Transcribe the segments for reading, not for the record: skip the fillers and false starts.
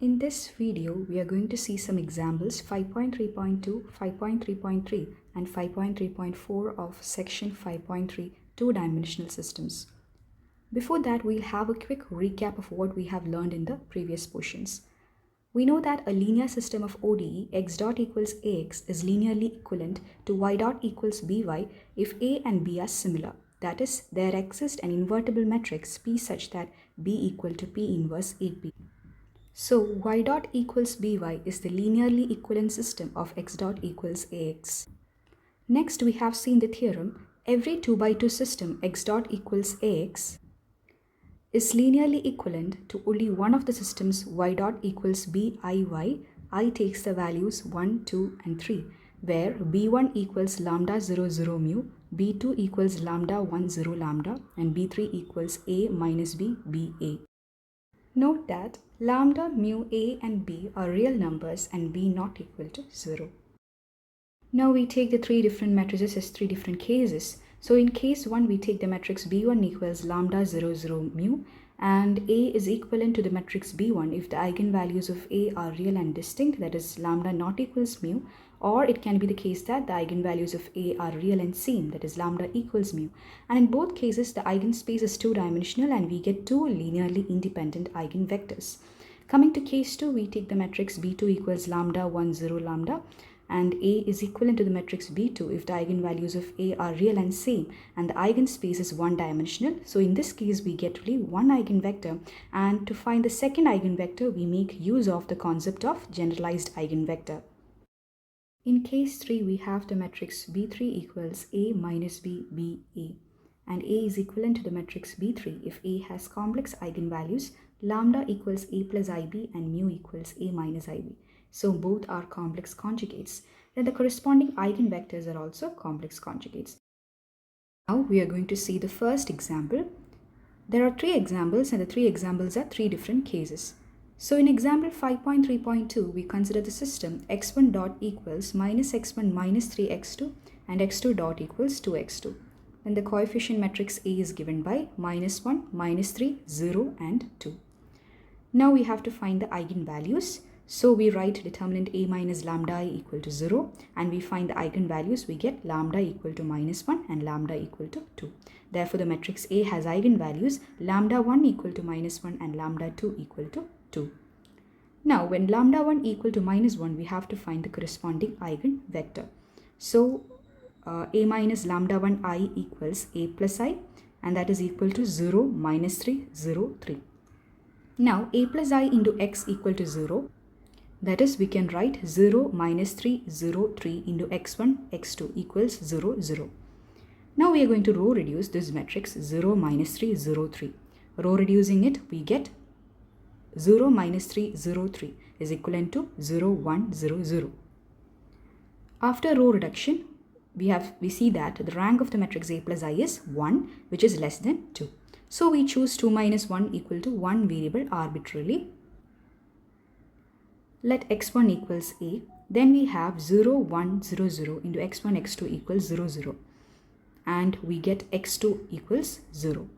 In this video, we are going to see some examples 5.3.2, 5.3.3 and 5.3.4 of section 5.3 two-dimensional systems. Before that, we'll have a quick recap of what we have learned in the previous portions. We know that a linear system of ODE x dot equals ax is linearly equivalent to y dot equals by if a and b are similar. That is, there exists an invertible matrix P such that b equal to P inverse AP. So y dot equals by is the linearly equivalent system of x dot equals ax. Next, we have seen the theorem, every 2 by 2 system x dot equals ax is linearly equivalent to only one of the systems y dot equals biy. I takes the values 1, 2 and 3, where b1 equals lambda 0 0 mu, b2 equals lambda 1 0 lambda and b3 equals a minus b ba. Note that lambda, mu, a and b are real numbers and b not equal to 0. Now we take the three different matrices as three different cases. So in case 1, we take the matrix b1 equals lambda 0 0 mu, and a is equivalent to the matrix b1 if the eigenvalues of a are real and distinct, that is lambda not equals mu, or it can be the case that the eigenvalues of a are real and same, that is lambda equals mu. And in both cases, the eigenspace is two-dimensional and we get two linearly independent eigenvectors. Coming to case 2, we take the matrix b2 equals lambda 1 0 lambda, and a is equivalent to the matrix b2 if the eigenvalues of a are real and same, and the eigenspace is one-dimensional. So in this case, we get only one eigenvector, and to find the second eigenvector, we make use of the concept of generalized eigenvector. In case 3, we have the matrix b3 equals a minus b ba, and a is equivalent to the matrix b3 if a has complex eigenvalues lambda equals a plus ib and mu equals a minus ib. So both are complex conjugates. Then the corresponding eigenvectors are also complex conjugates. Now we are going to see the first example. There are three examples, and the three examples are three different cases. So in example 5.3.2, we consider the system x1 dot equals minus x1 minus 3x2 and x2 dot equals 2x2. Then the coefficient matrix A is given by minus 1, minus 3, 0 and 2. Now we have to find the eigenvalues. So we write determinant a minus lambda I equal to 0, and we find the eigenvalues. We get lambda equal to minus 1 and lambda equal to 2. Therefore, the matrix A has eigenvalues lambda 1 equal to minus 1 and lambda 2 equal to 2. Now, when lambda 1 equal to minus 1, we have to find the corresponding eigenvector. So, a minus lambda 1 I equals a plus I, and that is equal to 0, minus 3, 0, 3. Now, a plus I into x equal to 0. That is, we can write 0, minus 3, 0, 3 into x1, x2 equals 0, 0. Now we are going to row reduce this matrix 0, minus 3, 0, 3. Row reducing it, we get 0, minus 3, 0, 3 is equivalent to 0, 1, 0, 0. After row reduction, we see that the rank of the matrix A plus I is 1, which is less than 2. So we choose 2 minus 1 equal to 1 variable arbitrarily. Let x1 equals a, then we have 0, 1, 0, 0 into x1, x2 equals 0, 0. And we get x2 equals 0.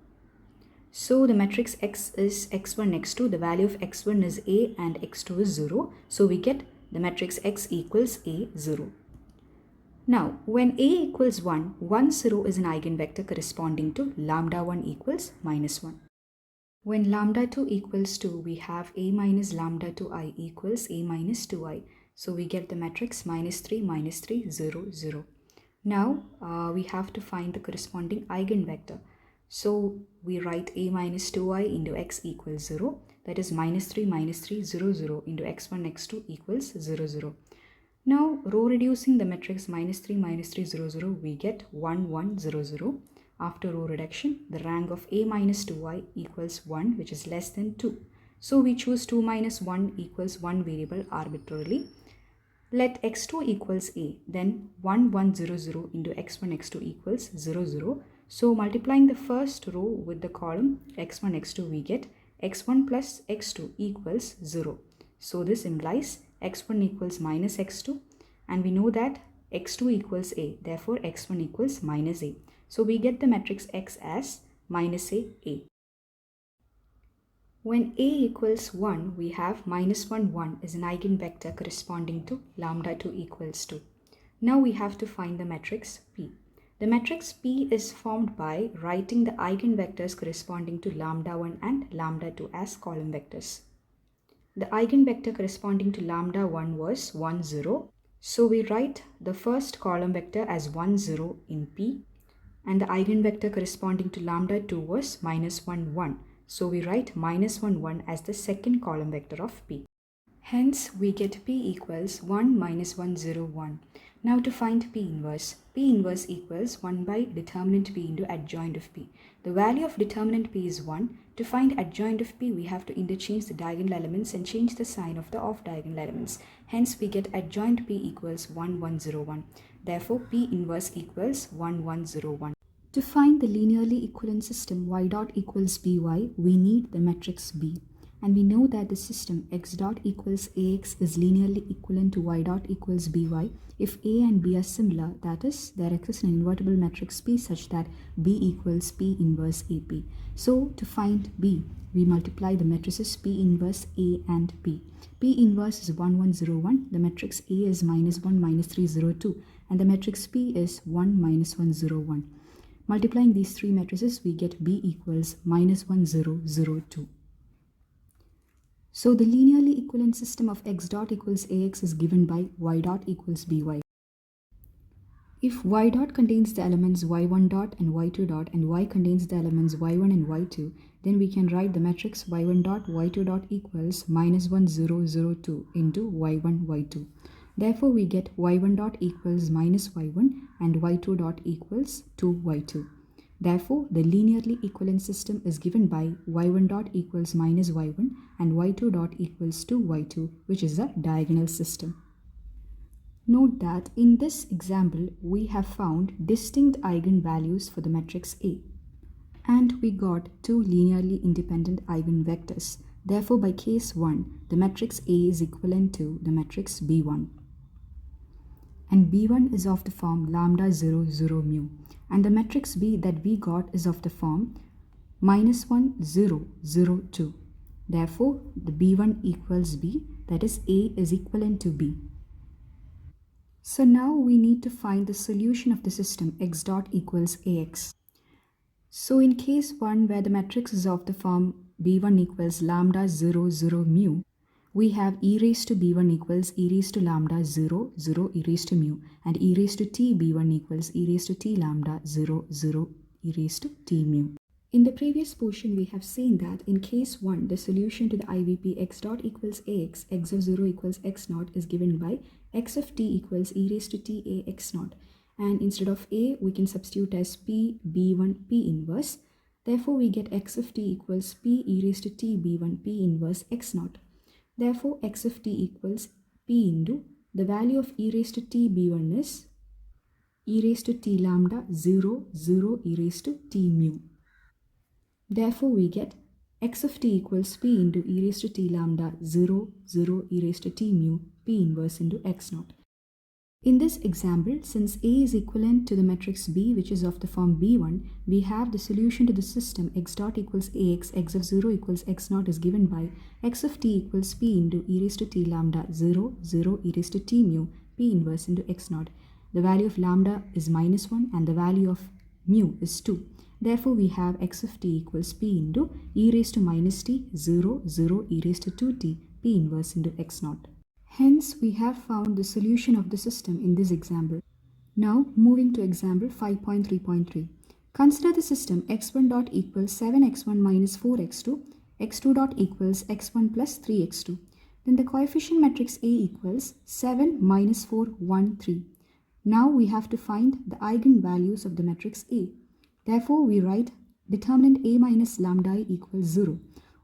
So the matrix X is x1, x2, the value of x1 is a and x2 is 0. So we get the matrix X equals a, 0. Now, when a equals 1, 1, 0 is an eigenvector corresponding to lambda 1 equals minus 1. When lambda 2 equals 2, we have a minus lambda 2i equals a minus 2i. So we get the matrix minus 3, 0, 0. Now we have to find the corresponding eigenvector. So we write a minus 2i into x equals 0. That is minus 3, 0, 0 into x1, x2 equals 0, 0. Now row reducing the matrix minus 3, 0, 0, we get 1, 1, 0, 0. After row reduction, the rank of a minus 2i equals 1, which is less than 2. So we choose 2 minus 1 equals 1 variable arbitrarily. Let x2 equals a, then 1, 1, 0, 0 into x1, x2 equals 0, 0. So multiplying the first row with the column x1, x2, we get x1 plus x2 equals 0. So this implies x1 equals minus x2, and we know that x2 equals a, therefore x1 equals minus a. So we get the matrix X as minus a. When A equals 1, we have minus 1, 1 is an eigenvector corresponding to lambda 2 equals 2. Now we have to find the matrix P. The matrix P is formed by writing the eigenvectors corresponding to lambda 1 and lambda 2 as column vectors. The eigenvector corresponding to lambda 1 was 1, 0. So we write the first column vector as 1, 0 in P, and the eigenvector corresponding to lambda 2 was minus 1, 1. So we write minus 1, 1 as the second column vector of P. Hence, we get P equals 1 minus 1, 0, 1. Now to find P inverse. P inverse equals 1 by determinant P into adjoint of P. The value of determinant P is 1. To find adjoint of P, we have to interchange the diagonal elements and change the sign of the off-diagonal elements. Hence, we get adjoint P equals 1, 1, 0, 1. Therefore, P inverse equals 1, 1, 0, 1. To find the linearly equivalent system y dot equals by, we need the matrix B. And we know that the system x dot equals ax is linearly equivalent to y dot equals by if A and B are similar, that is, there exists an invertible matrix P such that B equals P inverse AP. So to find B, we multiply the matrices P inverse A and B. P inverse is 1, 1, 0, 1, the matrix A is minus 1, minus 3, 0, 2, and the matrix P is 1, minus 1, 0, 1. Multiplying these three matrices, we get B equals minus 1, 0, 0, 2. So the linearly equivalent system of x dot equals ax is given by y dot equals by. If y dot contains the elements y1 dot and y2 dot and y contains the elements y1 and y2, then we can write the matrix y1 dot y2 dot equals minus 1, 0, 0, 2 into y1, y2. Therefore, we get y1 dot equals minus y1 and y2 dot equals 2y2. Therefore, the linearly equivalent system is given by y1 dot equals minus y1 and y2 dot equals 2y2, which is a diagonal system. Note that in this example, we have found distinct eigenvalues for the matrix A. And we got two linearly independent eigenvectors. Therefore, by case 1, the matrix A is equivalent to the matrix B1. And B1 is of the form lambda 0, 0, mu. And the matrix B that we got is of the form minus 1, 0, 0, 2. Therefore, the B1 equals B, that is A is equivalent to B. So now we need to find the solution of the system x dot equals AX. So in case 1 where the matrix is of the form B1 equals lambda 0, 0, mu, we have e raised to b1 equals e raised to lambda 0, 0, e raised to mu, and e raised to t b1 equals e raised to t lambda 0, 0, e raised to t mu. In the previous portion, we have seen that in case 1, the solution to the IVP x dot equals ax, x of 0 equals x naught is given by x of t equals e raised to t a x naught. And instead of a, we can substitute as p b1 p inverse. Therefore, we get x of t equals p e raised to t b1 p inverse x naught. Therefore, x of t equals p into the value of e raised to t b1 is e raised to t lambda 0, 0, e raised to t mu. Therefore, we get x of t equals p into e raised to t lambda 0, 0, e raised to t mu, p inverse into x naught. In this example, since A is equivalent to the matrix B, which is of the form B1, we have the solution to the system x dot equals AX, x of 0 equals x naught is given by x of t equals p into e raised to t lambda 0, 0, e raised to t mu, p inverse into x naught. The value of lambda is minus 1 and the value of mu is 2. Therefore, we have x of t equals p into e raised to minus t, 0, 0, e raised to 2t, p inverse into x naught. Hence, we have found the solution of the system in this example. Now, moving to example 5.3.3. Consider the system x1 dot equals 7x1 minus 4x2, x2 dot equals x1 plus 3x2. Then the coefficient matrix A equals 7 minus 4, 1, 3. Now we have to find the eigenvalues of the matrix A. Therefore, we write determinant A minus lambda equals 0.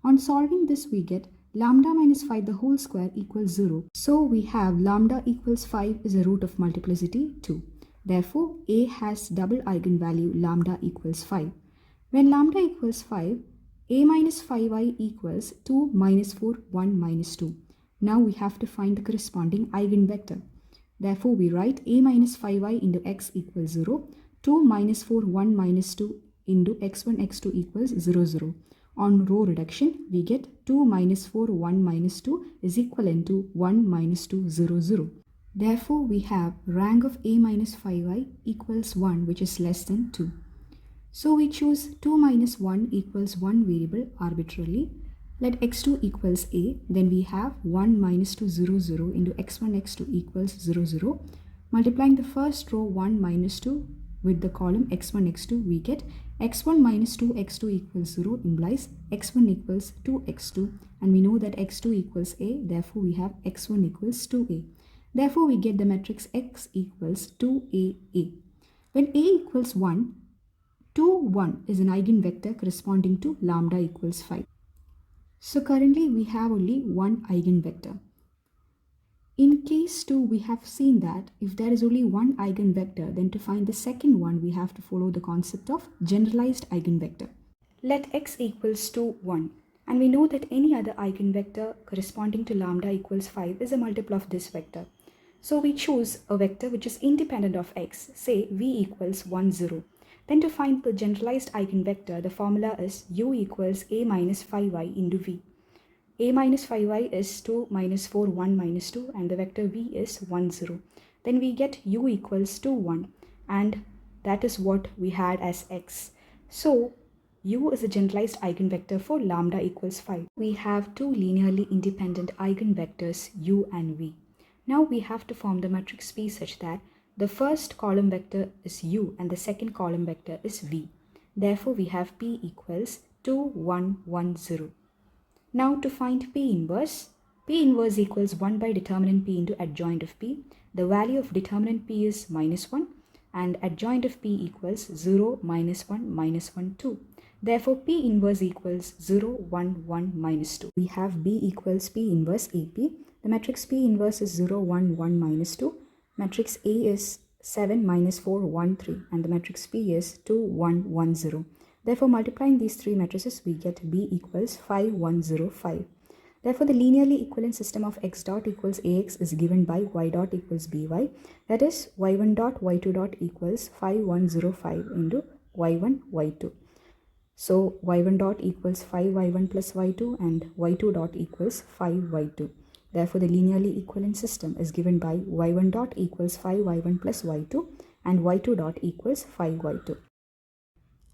On solving this, we get lambda minus 5 the whole square equals 0. So we have lambda equals 5 is a root of multiplicity 2. Therefore, A has double eigenvalue lambda equals 5. When lambda equals 5, A minus 5i equals 2 minus 4, 1 minus 2. Now we have to find the corresponding eigenvector. Therefore, we write A minus 5i into x equals 0, 2 minus 4, 1 minus 2 into x1, x2 equals 0, 0. On row reduction, we get 2 minus 4, 1 minus 2 is equivalent to 1 minus 2, 0, 0. Therefore, we have rank of a minus 5i equals 1, which is less than 2. So we choose 2 minus 1 equals 1 variable arbitrarily. Let x2 equals a, then we have 1 minus 2, 0, 0 into x1, x2 equals 0, 0. Multiplying the first row 1 minus 2 with the column x1, x2, we get x1 minus 2, x2 equals 0 implies x1 equals 2x2, and we know that x2 equals a, therefore we have x1 equals 2a. Therefore, we get the matrix x equals 2a. When a equals 1, 2, 1 is an eigenvector corresponding to lambda equals 5. So currently we have only one eigenvector. In case 2, we have seen that if there is only one eigenvector, then to find the second one, we have to follow the concept of generalized eigenvector. Let x equals to 1. And we know that any other eigenvector corresponding to lambda equals 5 is a multiple of this vector. So we choose a vector which is independent of x, say v equals 1, 0. Then to find the generalized eigenvector, the formula is u equals a minus 5i into v. A minus 5i is 2 minus 4, 1 minus 2, and the vector v is 1, 0. Then we get u equals to 1, and that is what we had as x. So u is a generalized eigenvector for lambda equals 5. We have two linearly independent eigenvectors u and v. Now we have to form the matrix P such that the first column vector is u and the second column vector is v. Therefore, we have P equals 2, 1, 1, 0. Now to find P inverse equals 1 by determinant P into adjoint of P. The value of determinant P is minus 1 and adjoint of P equals 0, minus 1, minus 1, 2. Therefore, P inverse equals 0, 1, 1, minus 2. We have B equals P inverse AP. The matrix P inverse is 0, 1, 1, minus 2. Matrix A is 7, minus 4, 1, 3. And the matrix P is 2, 1, 1, 0. Therefore, multiplying these three matrices, we get B equals 5, 1, 0, 5. Therefore, the linearly equivalent system of x dot equals ax is given by y dot equals by. That is, y1 dot y2 dot equals 5, 1, 0, 5 into y1, y2. So, y1 dot equals 5y1 plus y2 and y2 dot equals 5y2. Therefore, the linearly equivalent system is given by y1 dot equals 5y1 plus y2 and y2 dot equals 5y2.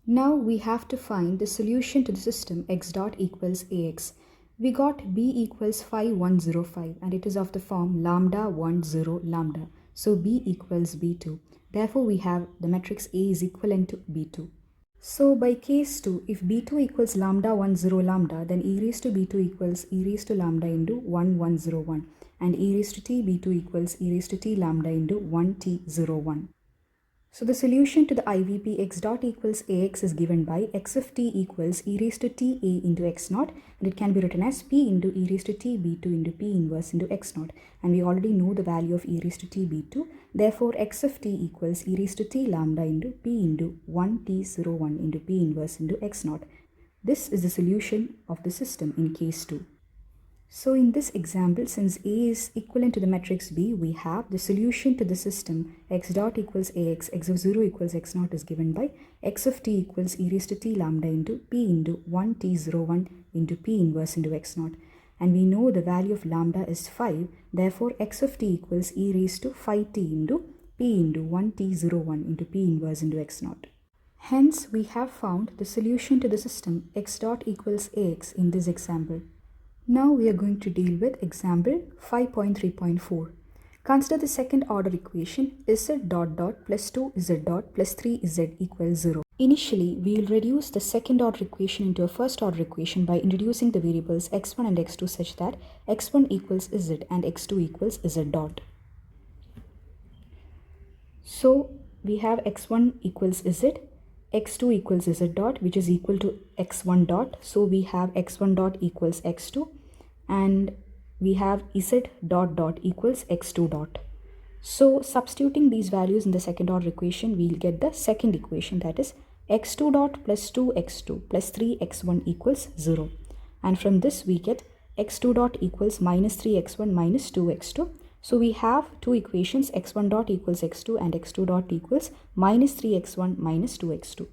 Now we have to find the solution to the system x dot equals ax. We got b equals 5, 1, 0, 5 and it is of the form lambda 1, 0, lambda. So b equals b2. Therefore, we have the matrix A is equivalent to b2. So by case 2, if b2 equals lambda 1, 0, lambda, then e raised to b2 equals e raised to lambda into 1, 1, 0, 1 and e raised to t b2 equals e raised to t lambda into 1 t 0, 1. So the solution to the IVP x dot equals ax is given by x of t equals e raised to t a into x naught, and it can be written as p into e raised to t b2 into p inverse into x naught, and we already know the value of e raised to t b2. Therefore, x of t equals e raised to t lambda into p into 1 t 0, 1 into p inverse into x naught. This is the solution of the system in case 2. So in this example, since A is equivalent to the matrix B, we have the solution to the system x dot equals ax, x of 0 equals x naught is given by x of t equals e raised to t lambda into p into 1 t 0, 1 into p inverse into x naught. And we know the value of lambda is 5, therefore x of t equals e raised to 5t into p into 1 t 0, 1 into p inverse into x naught. Hence, we have found the solution to the system x dot equals ax in this example. Now we are going to deal with example 5.3.4. Consider the second order equation z dot dot plus 2z dot plus 3z equals 0. Initially, we will reduce the second order equation into a first order equation by introducing the variables x1 and x2 such that x1 equals z and x2 equals z dot. So we have x1 equals z, x2 equals z dot, which is equal to x1 dot. So we have x1 dot equals x2 and we have z dot dot equals x2 dot. So substituting these values in the second order equation, we'll get the second equation, that is x2 dot plus 2x2 plus 3x1 equals 0. And from this we get x2 dot equals minus 3x1 minus 2x2. So we have two equations, x1 dot equals x2 and x2 dot equals minus 3x1 minus 2x2.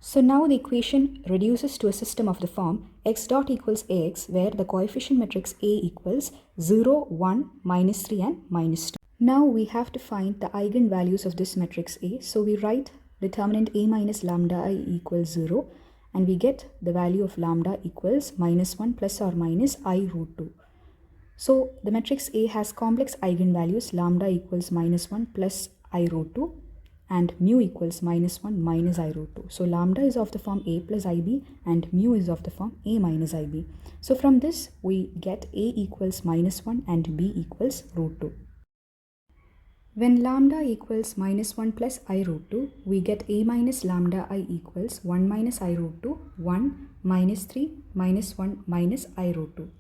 So now the equation reduces to a system of the form x dot equals ax, where the coefficient matrix A equals 0, 1, minus 3 and minus 2. Now we have to find the eigenvalues of this matrix A. So we write determinant A minus lambda I equals 0, and we get the value of lambda equals minus 1 plus or minus I root 2. So the matrix A has complex eigenvalues lambda equals minus 1 plus I root 2 and mu equals minus 1 minus I root 2. So lambda is of the form A plus IB and mu is of the form A minus IB. So from this we get A equals minus 1 and B equals root 2. When lambda equals minus 1 plus I root 2, we get A minus lambda I equals 1 minus I root 2, 1 minus 3 minus 1 minus I root 2.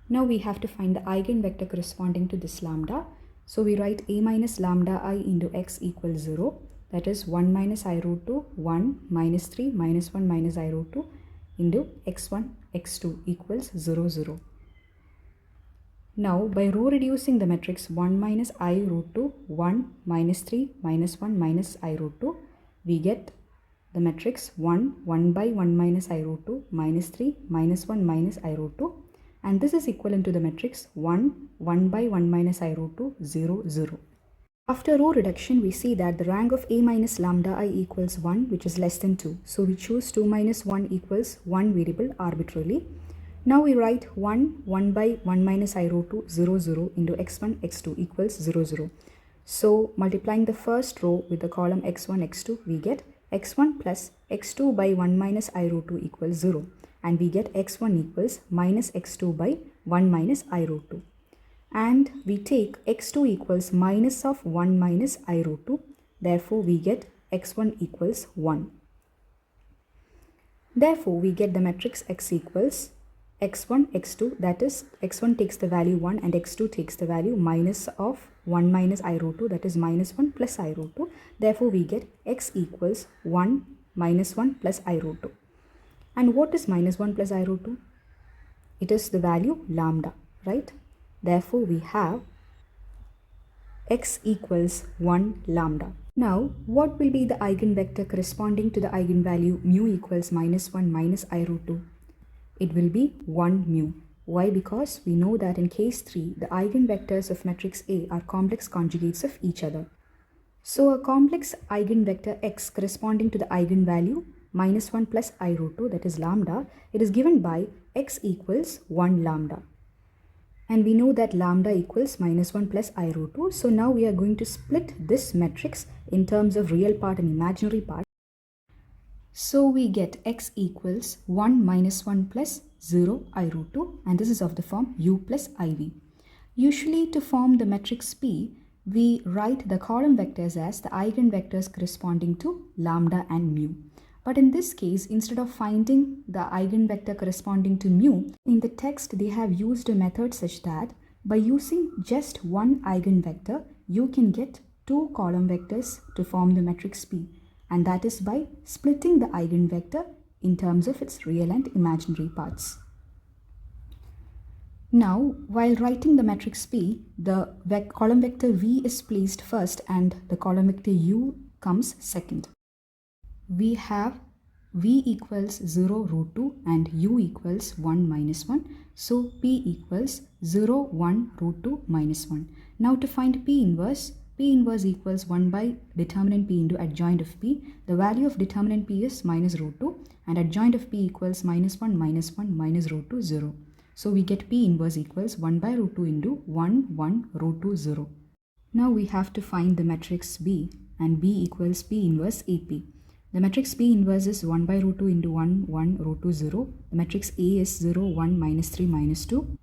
Now we have to find the eigenvector corresponding to this lambda. So we write A minus lambda I into x equals 0. That is 1 minus I root 2, 1 minus 3 minus 1 minus I root 2 into x1, x2 equals 0, 0. Now by row reducing the matrix 1 minus I root 2, 1 minus 3 minus 1 minus I root 2, we get the matrix 1, 1 by 1 minus I root 2, minus 3 minus 1 minus I root 2. And this is equivalent to the matrix 1, 1 by 1 minus I root 2, 0, 0. After row reduction, we see that the rank of A minus lambda I equals 1, which is less than 2. So we choose 2 minus 1 equals 1 variable arbitrarily. Now we write 1, 1 by 1 minus I root 2, 0, 0 into x1, x2 equals 0, 0. So multiplying the first row with the column x1, x2, we get x1 plus x2 by 1 minus I root 2 equals 0. And we get x1 equals minus x2 by 1 minus I root 2. And we take x2 equals minus of 1 minus I root 2. Therefore, we get x1 equals 1. Therefore, we get the matrix x equals x1, x2, that is x1 takes the value 1 and x2 takes the value minus of 1 minus I root 2, that is minus 1 plus I root 2. Therefore, we get x equals 1 minus 1 plus I root 2. And what is minus 1 plus I root 2? It is the value lambda, right? Therefore, we have x equals 1 lambda. Now, what will be the eigenvector corresponding to the eigenvalue mu equals minus 1 minus I root 2? It will be 1 mu. Why? Because we know that in case 3, the eigenvectors of matrix A are complex conjugates of each other. So, a complex eigenvector x corresponding to the eigenvalue minus 1 plus I root 2, that is lambda, it is given by x equals 1 lambda. And we know that lambda equals minus 1 plus I root 2. So now we are going to split this matrix in terms of real part and imaginary part. So we get x equals 1 minus 1 plus 0 I root 2, and this is of the form u plus iv. Usually to form the matrix P, we write the column vectors as the eigenvectors corresponding to lambda and mu. But in this case, instead of finding the eigenvector corresponding to mu, in the text they have used a method such that by using just one eigenvector, you can get two column vectors to form the matrix P. And that is by splitting the eigenvector in terms of its real and imaginary parts. Now, while writing the matrix P, the column vector V is placed first and the column vector U comes second. We have V equals 0 root 2 and U equals 1 minus 1. So P equals 0, 1 root 2 minus 1. Now to find P inverse equals 1 by determinant P into adjoint of P. The value of determinant P is minus root 2 and adjoint of P equals minus 1 minus 1 minus root 2, 0. So we get P inverse equals 1 by root 2 into 1, 1 root 2, 0. Now we have to find the matrix B, and B equals P inverse AP. The matrix P inverse is 1 by root 2 into 1, 1 root 2, 0. The matrix A is 0, 1 minus 3 minus 2.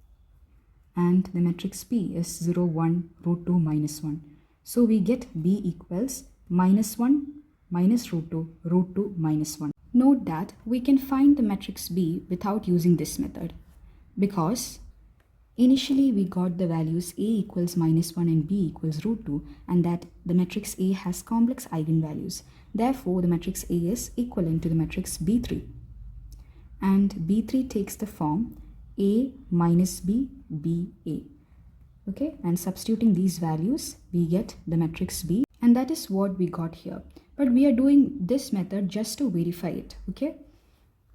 And the matrix P is 0, 1 root 2 minus 1. So we get B equals minus 1 minus root 2 root 2 minus 1. Note that we can find the matrix B without using this method, because initially we got the values A equals minus 1 and B equals root 2, and that the matrix A has complex eigenvalues. Therefore, the matrix A is equivalent to the matrix B3. And B3 takes the form A minus B, B, A. Okay, and substituting these values, we get the matrix B, and that is what we got here. but we are doing this method just to verify it, okay?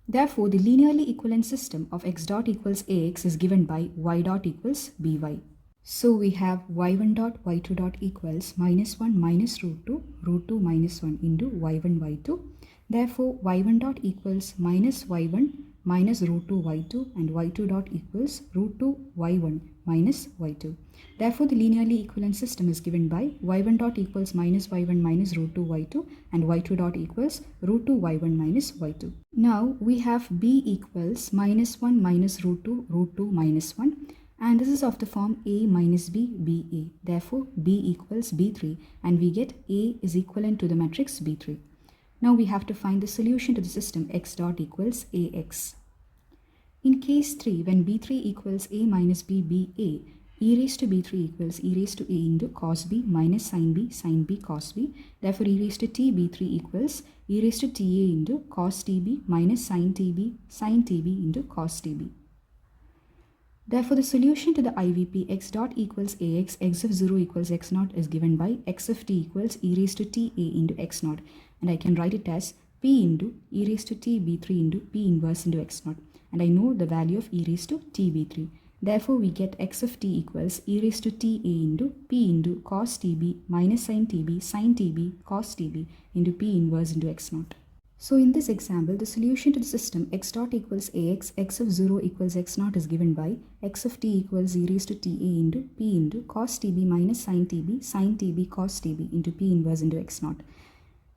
Therefore, the linearly equivalent system of x dot equals ax is given by y dot equals by. So we have y1 dot y2 dot equals minus 1 minus root 2 minus 1 into y1 y2. Therefore, y1 dot equals minus y1 minus root 2 y2 and y2 dot equals root 2 y1 minus y2. Therefore, the linearly equivalent system is given by y1 dot equals minus y1 minus root 2 y2 and y2 dot equals root 2 y1 minus y2. Now we have b equals minus 1 minus root 2 minus 1. And this is of the form a minus b, ba. Therefore, b equals b3 and we get a is equivalent to the matrix b3. Now we have to find the solution to the system x dot equals ax. In case 3, when b3 equals a minus b, ba, e raised to b3 equals e raised to a into cos b minus sin b cos b. Therefore, e raised to t b3 equals e raised to ta into cos tb minus sin tb into cos tb. Therefore, the solution to the IVP x dot equals ax, x of 0 equals x naught is given by x of t equals e raised to ta into x naught. And I can write it as p into e raised to t b3 into p inverse into x naught. And I know the value of e raised to t b3. Therefore, we get x of t equals e raised to ta into p into cos tb minus sin tb cos tb into p inverse into x naught. So in this example, the solution to the system x dot equals ax, x of 0 equals x naught is given by x of t equals e raised to ta into p into cos tb minus sin tb cos tb into p inverse into x naught.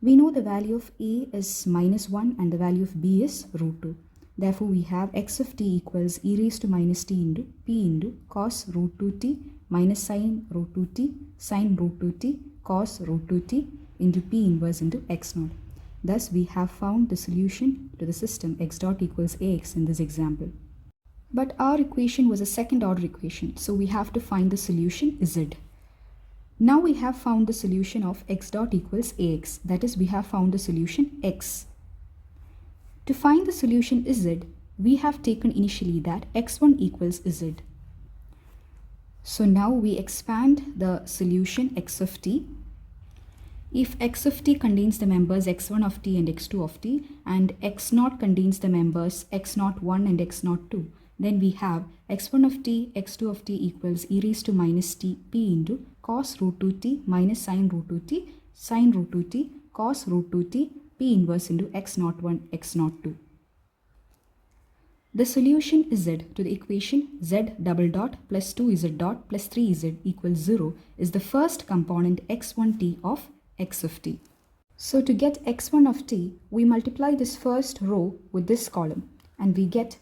We know the value of a is minus 1 and the value of b is root 2. Therefore, we have x of t equals e raised to minus t into p into cos root 2t minus sin root 2t sin root 2t cos root 2t into p inverse into x naught. Thus, we have found the solution to the system x dot equals ax in this example. But our equation was a second order equation, so we have to find the solution z. Now we have found the solution of x dot equals ax, that is, we have found the solution x. To find the solution z, we have taken initially that x1 equals z. So now we expand the solution x of t. If x of t contains the members x1 of t and x2 of t and x0 contains the members x01 and x02, then we have x1 of t, x2 of t equals e raised to minus t p into cos root 2t minus sin root 2t sin root 2t cos root 2t p inverse into x01, x02. The solution z to the equation z double dot plus 2z dot plus 3z equals 0 is the first component x1t of x of t. So to get x1 of t, we multiply this first row with this column and we get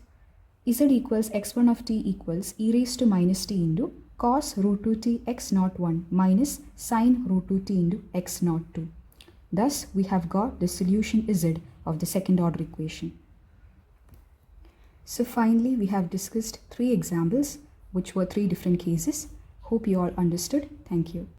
z equals x1 of t equals e raised to minus t into cos root 2t x01 minus sin root 2t into x02. Thus, we have got the solution z of the second order equation. So finally, we have discussed 3 examples, which were 3 different cases. Hope you all understood. Thank you.